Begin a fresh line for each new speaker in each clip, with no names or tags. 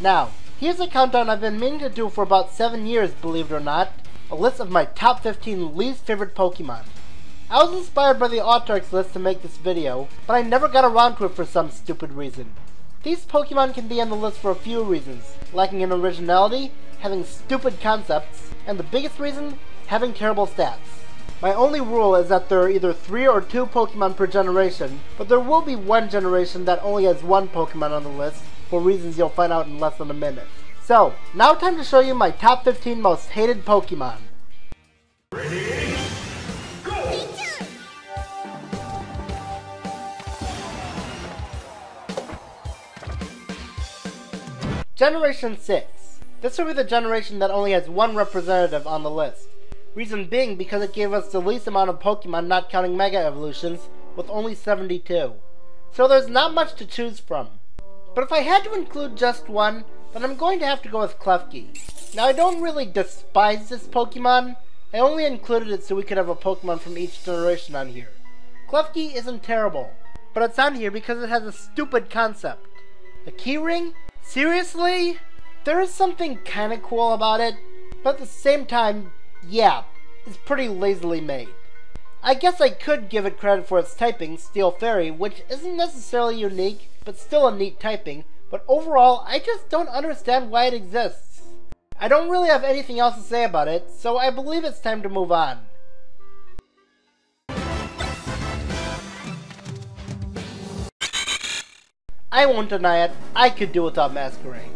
Now, here's a countdown I've been meaning to do for about 7 years, believe it or not. A list of my top 15 least favorite Pokemon. I was inspired by the Autarch's list to make this video, but I never got around to it for some stupid reason. These Pokemon can be on the list for a few reasons, lacking in originality, having stupid concepts, and the biggest reason, having terrible stats. My only rule is that there are either 3 or 2 Pokemon per generation, but there will be one generation that only has 1 Pokemon on the list, for reasons you'll find out in less than a minute. So, now time to show you my top 15 most hated Pokemon.
Ready, go!
Generation 6. This will be the generation that only has 1 representative on the list. Reason being because it gave us the least amount of Pokemon not counting Mega Evolutions, with only 72. So there's not much to choose from. But if I had to include just one, then I'm going to have to go with Klefki. Now I don't really despise this Pokemon, I only included it so we could have a Pokemon from each generation on here. Klefki isn't terrible, but it's on here because it has a stupid concept. The keyring? Seriously? There is something kinda cool about it, but at the same time, yeah, it's pretty lazily made. I guess I could give it credit for its typing, Steel Fairy, which isn't necessarily unique, but still a neat typing, but overall, I just don't understand why it exists. I don't really have anything else to say about it, so I believe it's time to move on. I won't deny it, I could do without Masquerain.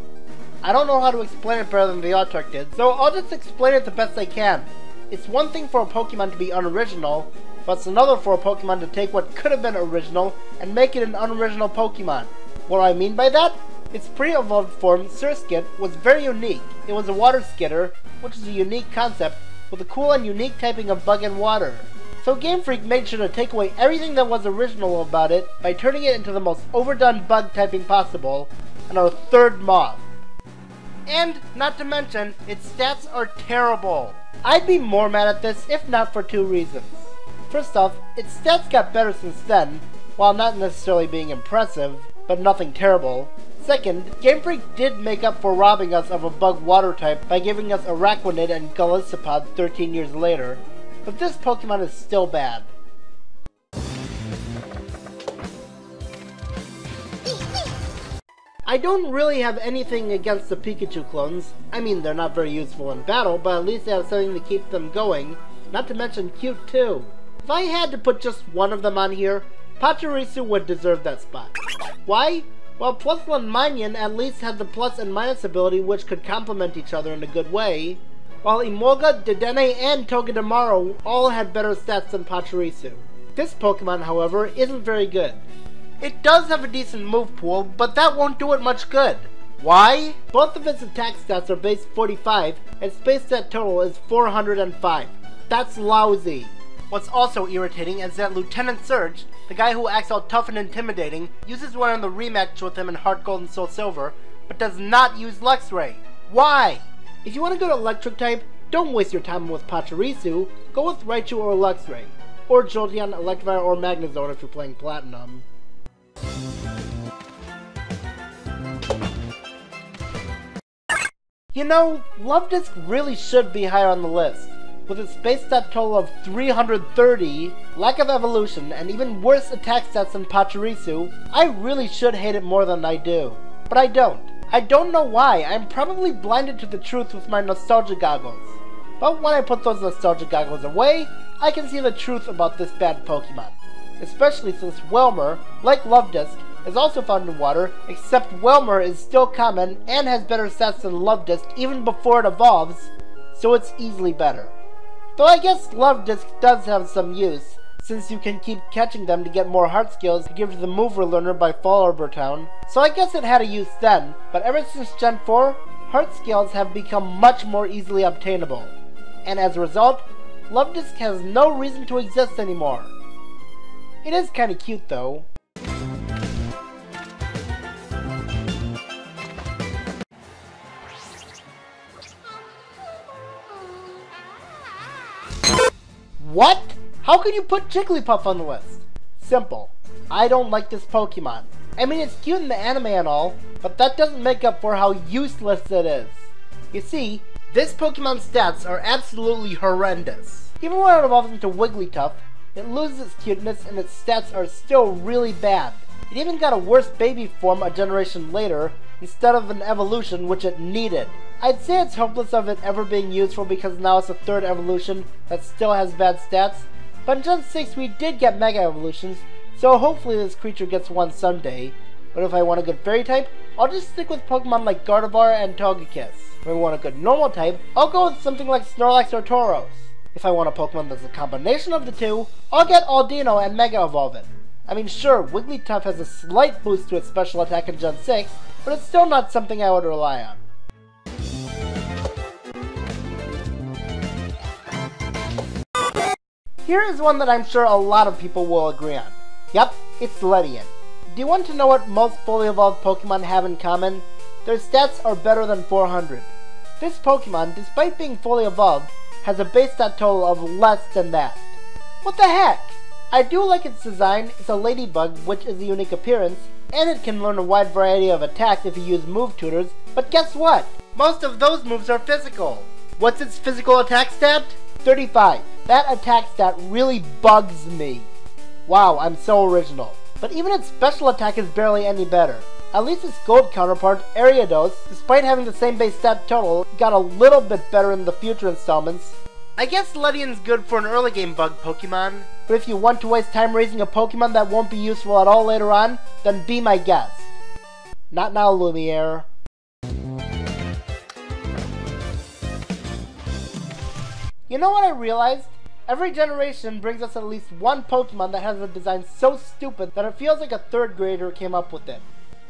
I don't know how to explain it better than the Autarch did, so I'll just explain it the best I can. It's one thing for a Pokemon to be unoriginal, but it's another for a Pokemon to take what could have been original and make it an unoriginal Pokemon. What do I mean by that? Its pre-evolved form, Surskit, was very unique. It was a water skitter, which is a unique concept, with a cool and unique typing of bug and water. So Game Freak made sure to take away everything that was original about it by turning it into the most overdone bug typing possible, and our third moth. And, not to mention, its stats are terrible. I'd be more mad at this if not for 2 reasons. First off, its stats got better since then, while not necessarily being impressive, but nothing terrible. Second, Game Freak did make up for robbing us of a bug water type by giving us Araquanid and Golisopod 13 years later, but this Pokemon is still bad. I don't really have anything against the Pikachu clones. I mean, they're not very useful in battle, but at least they have something to keep them going, not to mention cute too. If I had to put just one of them on here, Pachirisu would deserve that spot. Why? Well, Plusle and Minyon at least had the plus and minus ability which could complement each other in a good way, while Emolga, Dedenne, and Togedemaru all had better stats than Pachirisu. This Pokemon, however, isn't very good. It does have a decent move pool, but that won't do it much good. Why? Both of its attack stats are base 45, and space stat total is 405. That's lousy. What's also irritating is that Lieutenant Surge, the guy who acts all tough and intimidating, uses one in the rematch with him in Heart Gold and Soul Silver, but does not use Luxray. Why? If you want to go to Electric type, don't waste your time with Pachirisu, go with Raichu or Luxray. Or Jolteon, Electivire, or Magnezone if you're playing Platinum. You know, Luvdisc really should be higher on the list. With its base stat total of 330, lack of evolution, and even worse attack stats than Pachirisu, I really should hate it more than I do. But I don't. I don't know why, I'm probably blinded to the truth with my nostalgia goggles. But when I put those nostalgia goggles away, I can see the truth about this bad Pokemon. Especially since Whelmer, like Luvdisc, is also found in water, except Whelmer is still common and has better stats than Luvdisc even before it evolves, so it's easily better. Though I guess Luvdisc does have some use, since you can keep catching them to get more heart skills to give to the Mover Learner by Fall Arbor Town, so I guess it had a use then, but ever since Gen 4, heart skills have become much more easily obtainable, and as a result, Luvdisc has no reason to exist anymore. It is kinda cute though. What? How can you put Jigglypuff on the list? Simple. I don't like this Pokemon. I mean, it's cute in the anime and all, but that doesn't make up for how useless it is. You see, this Pokemon's stats are absolutely horrendous. Even when it evolves into Wigglytuff, it loses its cuteness and its stats are still really bad. It even got a worse baby form a generation later, instead of an evolution which it needed. I'd say it's hopeless of it ever being useful because now it's a third evolution that still has bad stats, but in Gen 6 we did get Mega Evolutions, so hopefully this creature gets one someday. But if I want a good Fairy type, I'll just stick with Pokemon like Gardevoir and Togekiss. If I want a good Normal type, I'll go with something like Snorlax or Tauros. If I want a Pokemon that's a combination of the two, I'll get Aldino and Mega Evolve it. I mean, sure, Wigglytuff has a slight boost to its special attack in Gen 6, but it's still not something I would rely on. Here is one that I'm sure a lot of people will agree on. Yep, it's Ledian. Do you want to know what most fully evolved Pokemon have in common? Their stats are better than 400. This Pokemon, despite being fully evolved, has a base stat total of less than that. What the heck? I do like its design. It's a ladybug, which is a unique appearance, and it can learn a wide variety of attacks if you use move tutors, but guess what? Most of those moves are physical. What's its physical attack stat? 35. That attack stat really bugs me. Wow, I'm so original. But even its special attack is barely any better. At least its gold counterpart, Ariados, despite having the same base stat total, got a little bit better in the future installments. I guess Ledian's good for an early game bug Pokemon, but if you want to waste time raising a Pokemon that won't be useful at all later on, then be my guest. Not now, Lumiere. You know what I realized? Every generation brings us at least one Pokemon that has a design so stupid that it feels like a third grader came up with it.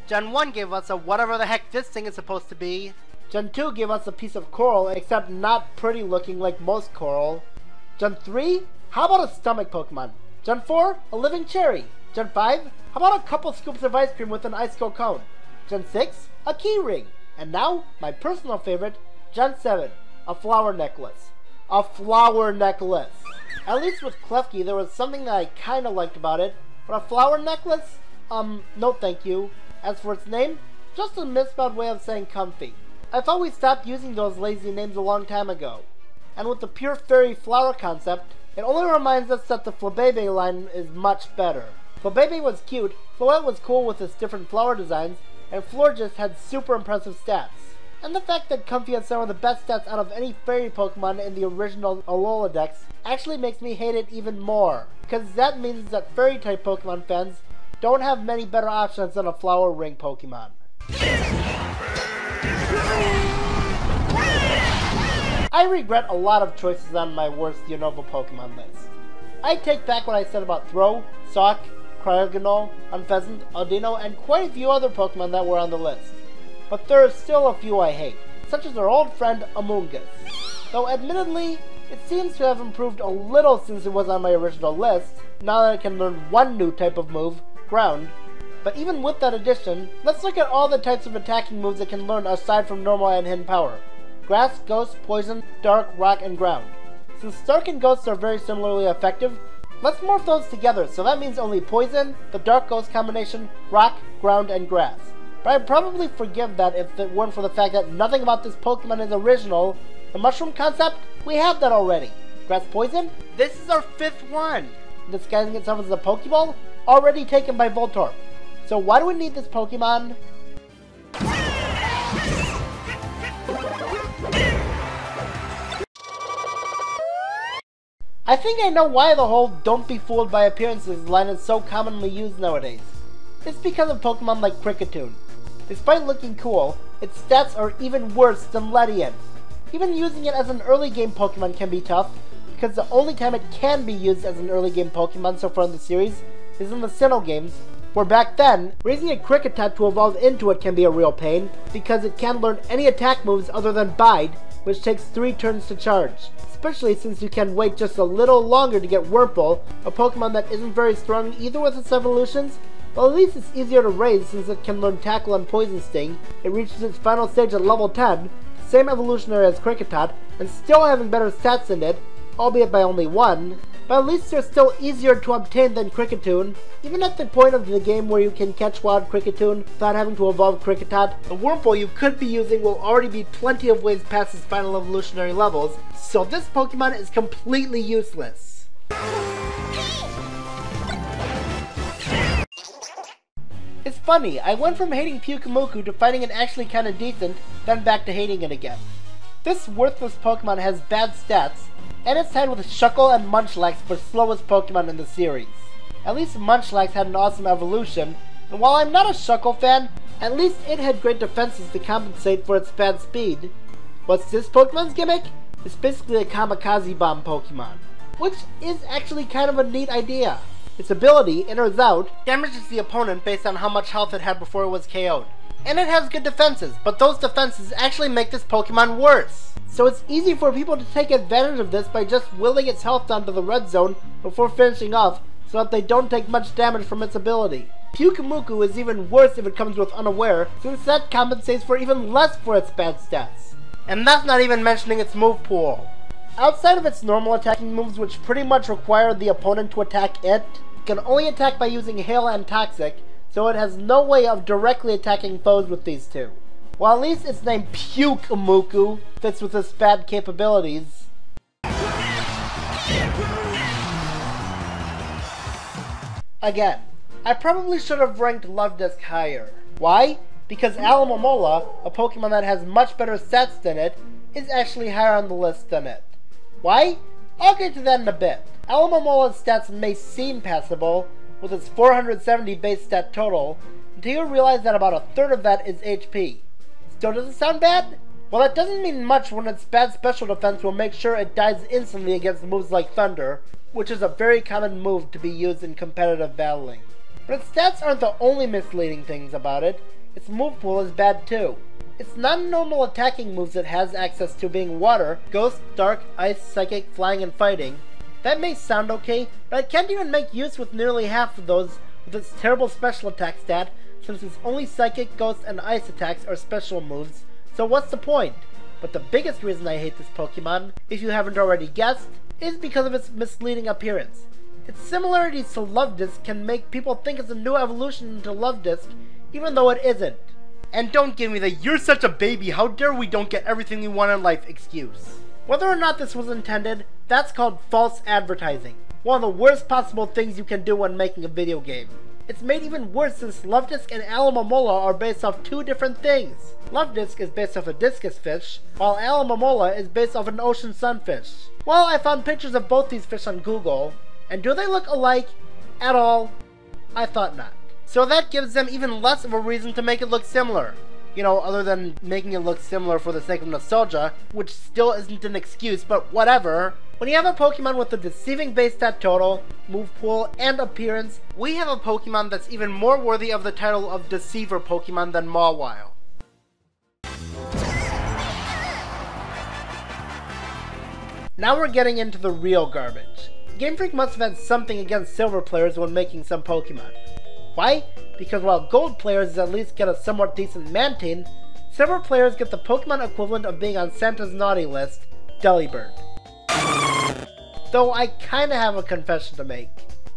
Gen 1 gave us a whatever the heck this thing is supposed to be. Gen 2 gave us a piece of coral, except not pretty looking like most coral. Gen 3? How about a stomach Pokemon? Gen 4? A living cherry. Gen 5? How about a couple scoops of ice cream with an icicle cone? Gen 6? A key ring. And now, my personal favorite, Gen 7. A flower necklace. A flower necklace! At least with Klefki, there was something that I kinda liked about it, but a flower necklace? No thank you. As for its name, just a misspelled way of saying comfy. I thought we stopped using those lazy names a long time ago. And with the pure fairy flower concept, it only reminds us that the Flabebe line is much better. Flabebe was cute, Floette was cool with its different flower designs, and Florges had super impressive stats. And the fact that Comfy has some of the best stats out of any fairy Pokemon in the original Alola actually makes me hate it even more, because that means that fairy type Pokemon fans don't have many better options than a flower ring Pokemon. I regret a lot of choices on my worst Unova Pokemon list. I take back what I said about Throh, Sawk, Cryogonal, Unpheasant, Aldino, and quite a few other Pokemon that were on the list. But there are still a few I hate, such as our old friend Amoonguss. Though admittedly, it seems to have improved a little since it was on my original list, now that it can learn one new type of move, Ground. But even with that addition, let's look at all the types of attacking moves it can learn aside from normal and hidden power. Grass, Ghost, Poison, Dark, Rock, and Ground. Since Dark and Ghost are very similarly effective, let's morph those together, so that means only Poison, the Dark Ghost combination, Rock, Ground, and Grass. But I'd probably forgive that if it weren't for the fact that nothing about this Pokemon is original. The mushroom concept? We have that already. Grass Poison? This is our 5th one. Disguising itself as a Pokeball? Already taken by Voltorb. So why do we need this Pokemon? I think I know why the whole "don't be fooled by appearances" line is so commonly used nowadays. It's because of Pokemon like Kricketune. Despite looking cool, its stats are even worse than Ledian. Even using it as an early game Pokemon can be tough, because the only time it can be used as an early game Pokemon so far in the series is in the Sinnoh games, where back then, raising a Kricketot to evolve into it can be a real pain, because it can't learn any attack moves other than Bide, which takes 3 turns to charge. Especially since you can wait just a little longer to get Wurmple, a Pokemon that isn't very strong either with its evolutions, but at least it's easier to raise since it can learn Tackle and Poison Sting. It reaches its final stage at level 10, same evolutionary as Kricketot, and still having better stats in it, albeit by only 1. but at least they're still easier to obtain than Kricketune. Even at the point of the game where you can catch wild Kricketune without having to evolve Kricketot, the Wurmple you could be using will already be plenty of ways past its final evolutionary levels, so this Pokemon is completely useless. It's funny, I went from hating Pyukumuku to finding it actually kinda decent, then back to hating it again. This worthless Pokemon has bad stats, and it's tied with Shuckle and Munchlax for slowest Pokemon in the series. At least Munchlax had an awesome evolution, and while I'm not a Shuckle fan, at least it had great defenses to compensate for its bad speed. What's this Pokemon's gimmick? It's basically a Kamikaze Bomb Pokemon, which is actually kind of a neat idea. Its ability, In or Out, damages the opponent based on how much health it had before it was KO'd. And it has good defenses, but those defenses actually make this Pokemon worse. So it's easy for people to take advantage of this by just willing its health down to the red zone before finishing off so that they don't take much damage from its ability. Pyukumuku is even worse if it comes with Unaware, since that compensates for even less for its bad stats. And that's not even mentioning its move pool. Outside of its normal attacking moves, which pretty much require the opponent to attack it can only attack by using Hail and Toxic, so it has no way of directly attacking foes with these two. While at least its name Pyukumuku fits with its bad capabilities. Again, I probably should have ranked Luvdisc higher. Why? Because Alomomola, a Pokemon that has much better stats than it, is actually higher on the list than it. Why? I'll get to that in a bit. Alomomola's stats may seem passable, with its 470 base stat total, until you realize that about a third of that is HP. Still doesn't sound bad? Well, that doesn't mean much when its bad special defense will make sure it dies instantly against moves like Thunder, which is a very common move to be used in competitive battling. But its stats aren't the only misleading things about it. Its move pool is bad too. Its non-normal attacking moves it has access to being Water, Ghost, Dark, Ice, Psychic, Flying, and Fighting. That may sound okay, but it can't even make use with nearly half of those with its terrible special attack stat, since its only Psychic, Ghost, and Ice attacks are special moves, so what's the point? But the biggest reason I hate this Pokemon, if you haven't already guessed, is because of its misleading appearance. Its similarities to Luvdisc can make people think it's a new evolution into Luvdisc, even though it isn't. And don't give me the "you're such a baby, how dare we don't get everything we want in life" excuse. Whether or not this was intended, that's called false advertising. One of the worst possible things you can do when making a video game. It's made even worse since Luvdisc and Alomomola are based off two different things. Luvdisc is based off a discus fish, while Alomomola is based off an ocean sunfish. Well, I found pictures of both these fish on Google, and do they look alike at all? I thought not. So that gives them even less of a reason to make it look similar. You know, other than making it look similar for the sake of nostalgia, which still isn't an excuse, but whatever. When you have a Pokemon with a deceiving base stat total, move pool, and appearance, we have a Pokemon that's even more worthy of the title of Deceiver Pokemon than Mawile. Now we're getting into the real garbage. Game Freak must have had something against silver players when making some Pokemon. Why? Because while gold players at least get a somewhat decent Mantine, silver players get the Pokemon equivalent of being on Santa's naughty list, Delibird. Though I kinda have a confession to make.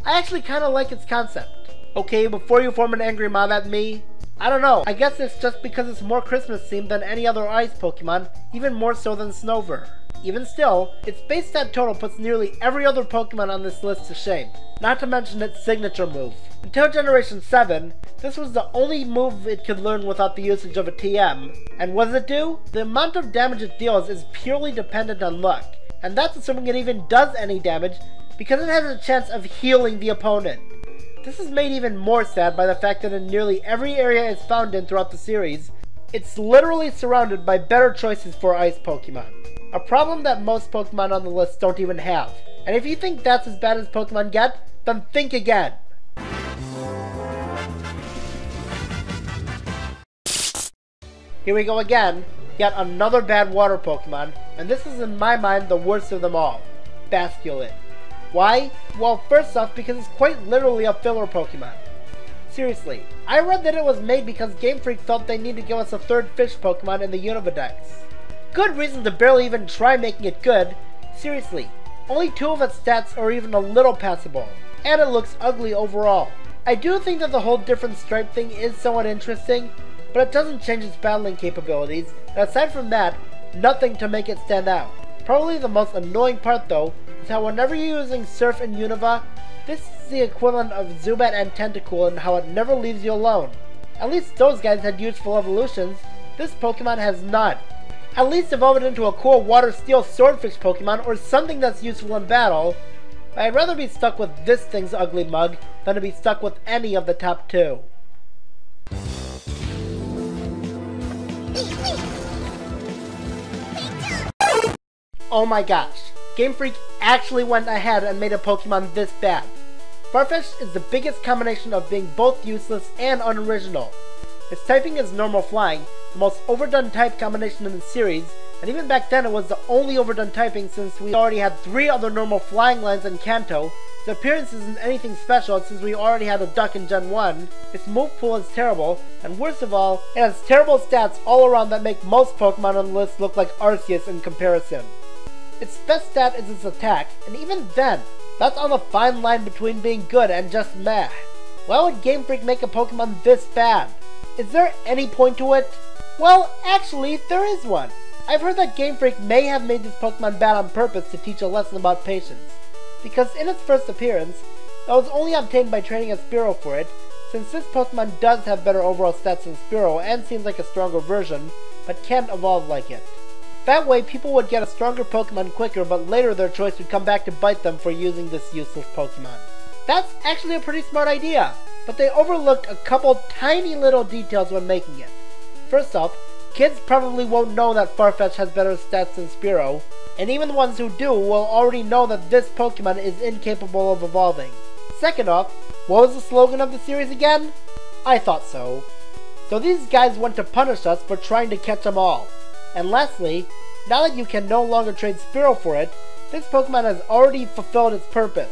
I actually kinda like its concept. Okay, before you form an angry mob at me, I don't know, I guess it's just because it's more Christmas themed than any other ice Pokemon, even more so than Snover. Even still, its base stat total puts nearly every other Pokemon on this list to shame, not to mention its signature move. Until Generation 7, this was the only move it could learn without the usage of a TM. And what does it do? The amount of damage it deals is purely dependent on luck, and that's assuming it even does any damage, because it has a chance of healing the opponent. This is made even more sad by the fact that in nearly every area it's found in throughout the series, it's literally surrounded by better choices for ice Pokemon. A problem that most Pokemon on the list don't even have. And if you think that's as bad as Pokemon get, then think again. Here we go again, yet another bad water Pokemon, and this is in my mind the worst of them all, Basculin. Why? Well, first off, because it's quite literally a filler Pokemon. Seriously, I read that it was made because Game Freak felt they needed to give us a third fish Pokemon in the Univadex. Good reason to barely even try making it good. Seriously, Only 2 of its stats are even a little passable, and it looks ugly overall. I do think that the whole different stripe thing is somewhat interesting, but it doesn't change its battling capabilities, and aside from that, nothing to make it stand out. Probably the most annoying part though, is how whenever you're using Surf and Unova, this is the equivalent of Zubat and Tentacool and how it never leaves you alone. At least those guys had useful evolutions, this Pokemon has not. At least evolve it into a cool Water Steel Swordfish Pokemon or something that's useful in battle, but I'd rather be stuck with this thing's ugly mug than to be stuck with any of the top 2. Oh my gosh, Game Freak actually went ahead and made a Pokemon this bad. Farfetch'd is the biggest combination of being both useless and unoriginal. Its typing is normal flying, the most overdone type combination in the series, and even back then it was the only overdone typing since we already had 3 other normal flying lines in Kanto. Its appearance isn't anything special since we already had a duck in Gen 1, its move pool is terrible, and worst of all, it has terrible stats all around that make most Pokemon on the list look like Arceus in comparison. Its best stat is its attack, and even then, that's on the fine line between being good and just meh. Why would Game Freak make a Pokemon this bad? Is there any point to it? Well, actually, there is one. I've heard that Game Freak may have made this Pokemon bad on purpose to teach a lesson about patience, because in its first appearance, it was only obtained by training a Spearow for it, since this Pokemon does have better overall stats than Spearow and seems like a stronger version, but can't evolve like it. That way, people would get a stronger Pokemon quicker, but later their choice would come back to bite them for using this useless Pokemon. That's actually a pretty smart idea, but they overlooked a couple tiny little details when making it. First off, kids probably won't know that Farfetch'd has better stats than Spearow, and even the ones who do will already know that this Pokemon is incapable of evolving. Second off, what was the slogan of the series again? I thought so. So these guys want to punish us for trying to catch them all. And lastly, now that you can no longer trade Spearow for it, this Pokemon has already fulfilled its purpose.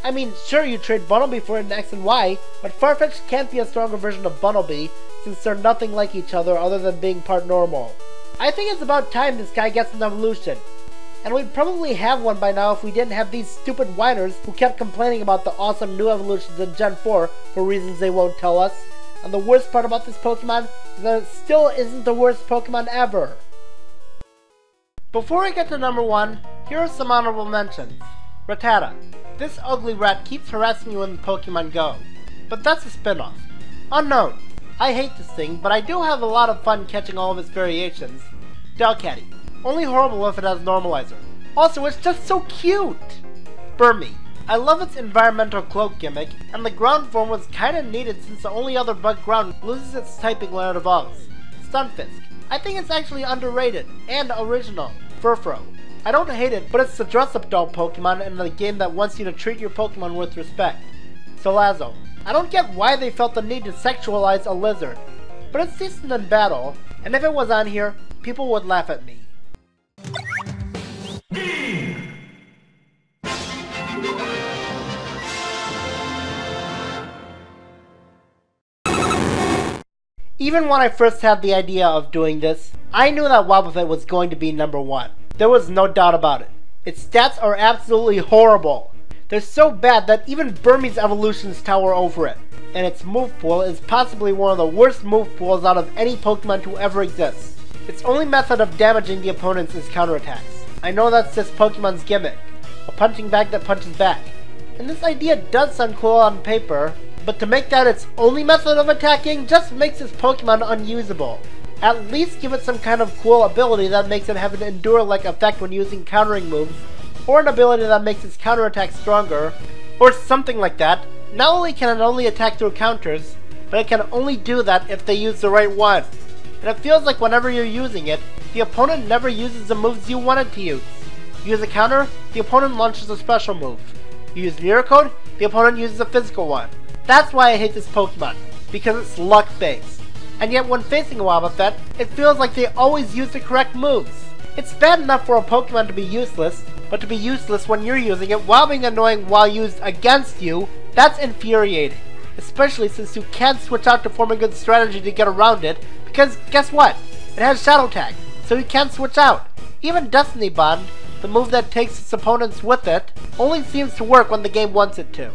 I mean, sure you trade Bunnelby for it in X and Y, but Farfetch'd can't be a stronger version of Bunnelby since they're nothing like each other other than being part normal. I think it's about time this guy gets an evolution. And we'd probably have one by now if we didn't have these stupid whiners who kept complaining about the awesome new evolutions in Gen 4 for reasons they won't tell us. And the worst part about this Pokemon is that it still isn't the worst Pokemon ever. Before I get to number 1, here are some honorable mentions. Rattata. This ugly rat keeps harassing you in Pokemon Go. But that's a spin-off. Unknown. I hate this thing, but I do have a lot of fun catching all of its variations. Delcatty. Only horrible if it has Normalizer. Also, it's just so cute! Burmy. I love its environmental cloak gimmick, and the ground form was kinda needed since the only other bug ground loses its typing when it evolves. Stunfisk. I think it's actually underrated, and original. Furfrou. I don't hate it, but it's the dress-up doll Pokemon in the game that wants you to treat your Pokemon with respect. Salazzle. I don't get why they felt the need to sexualize a lizard, but it's decent in battle, and if it was on here, people would laugh at me. Even when I first had the idea of doing this, I knew that Wobbuffet was going to be number 1. There was no doubt about it. Its stats are absolutely horrible. They're so bad that even Burmy's evolutions tower over it, and its move pool is possibly one of the worst move pools out of any Pokemon to ever exist. Its only method of damaging the opponents is counterattacks. I know that's this Pokemon's gimmick, a punching bag that punches back. And this idea does sound cool on paper, but to make that its only method of attacking just makes this Pokemon unusable. At least give it some kind of cool ability that makes it have an Endure-like effect when using countering moves, or an ability that makes its counterattack stronger, or something like that. Not only can it only attack through counters, but it can only do that if they use the right one. And it feels like whenever you're using it, the opponent never uses the moves you want it to use. You use a counter, the opponent launches a special move. You use Mirror Code, the opponent uses a physical one. That's why I hate this Pokemon, because it's luck-based. And yet when facing a Wobbuffet, it feels like they always use the correct moves. It's bad enough for a Pokemon to be useless, but to be useless when you're using it while being annoying while used against you, that's infuriating. Especially since you can't switch out to form a good strategy to get around it, because guess what? It has Shadow Tag, so you can't switch out. Even Destiny Bond, the move that takes its opponents with it, only seems to work when the game wants it to.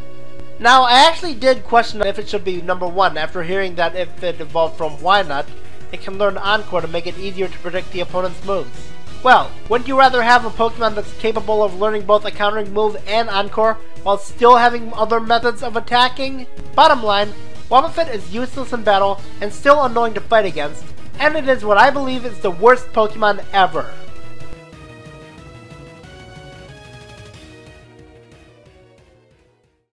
Now, I actually did question if it should be number 1 after hearing that if it evolved from Wynut, it can learn Encore to make it easier to predict the opponent's moves. Well, wouldn't you rather have a Pokemon that's capable of learning both a countering move and Encore, while still having other methods of attacking? Bottom line, Wobbuffet is useless in battle and still annoying to fight against, and it is what I believe is the worst Pokemon ever.